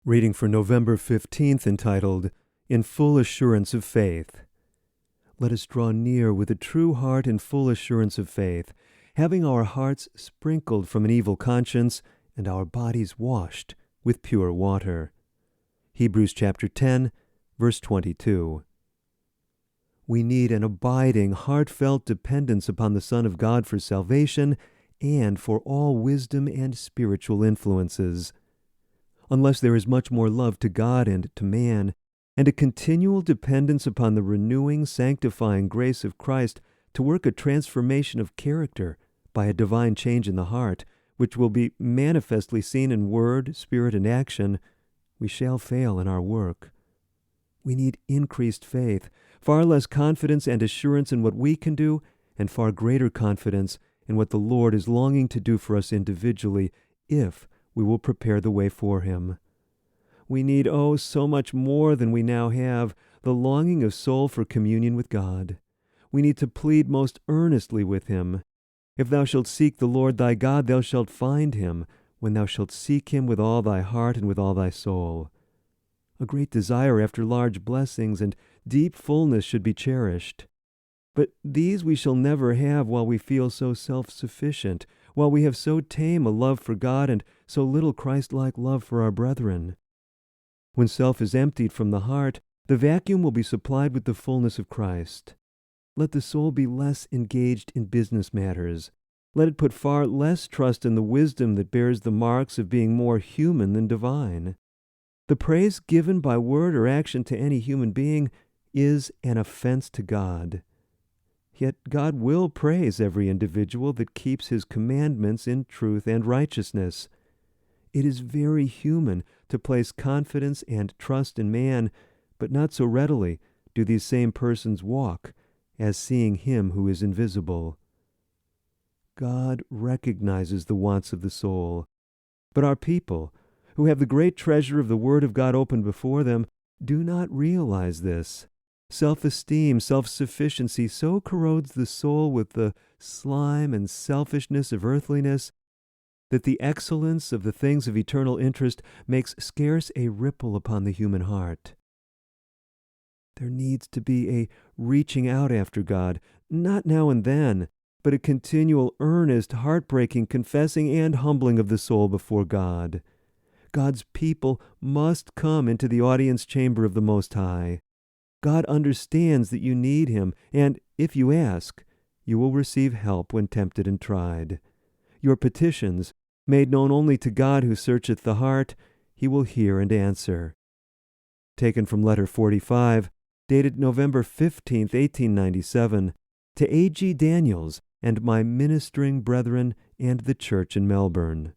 Reading for November 15th, entitled, In Full Assurance of Faith. Let us draw near with a true heart in full assurance of faith, having our hearts sprinkled from an evil conscience and our bodies washed with pure water. Hebrews chapter 10, verse 22. We need an abiding, heartfelt dependence upon the Son of God for salvation and for all wisdom and spiritual influences. Unless there is much more love to God and to man, and a continual dependence upon the renewing, sanctifying grace of Christ to work a transformation of character by a divine change in the heart, which will be manifestly seen in word, spirit, and action, we shall fail in our work. We need increased faith, far less confidence and assurance in what we can do, and far greater confidence in what the Lord is longing to do for us individually, if we will prepare the way for Him. We need, so much more than we now have, the longing of soul for communion with God. We need to plead most earnestly with Him. If thou shalt seek the Lord thy God, thou shalt find Him, when thou shalt seek Him with all thy heart and with all thy soul. A great desire after large blessings and deep fullness should be cherished. But these we shall never have while we feel so self-sufficient, while we have so tame a love for God and so little Christ-like love for our brethren. When self is emptied from the heart, the vacuum will be supplied with the fullness of Christ. Let the soul be less engaged in business matters. Let it put far less trust in the wisdom that bears the marks of being more human than divine. The praise given by word or action to any human being is an offense to God. Yet God will praise every individual that keeps His commandments in truth and righteousness. It is very human to place confidence and trust in man, but not so readily do these same persons walk as seeing Him who is invisible. God recognizes the wants of the soul, but our people, who have the great treasure of the Word of God open before them, do not realize this. Self-esteem, self-sufficiency so corrodes the soul with the slime and selfishness of earthliness that the excellence of the things of eternal interest makes scarce a ripple upon the human heart. There needs to be a reaching out after God, not now and then, but a continual, earnest, heartbreaking confessing and humbling of the soul before God. God's people must come into the audience chamber of the Most High. God understands that you need Him, and if you ask, you will receive help when tempted and tried. Your petitions, made known only to God who searcheth the heart, He will hear and answer. Taken from Letter 45, dated November 15th, 1897, to A. G. Daniels and my ministering brethren and the church in Melbourne.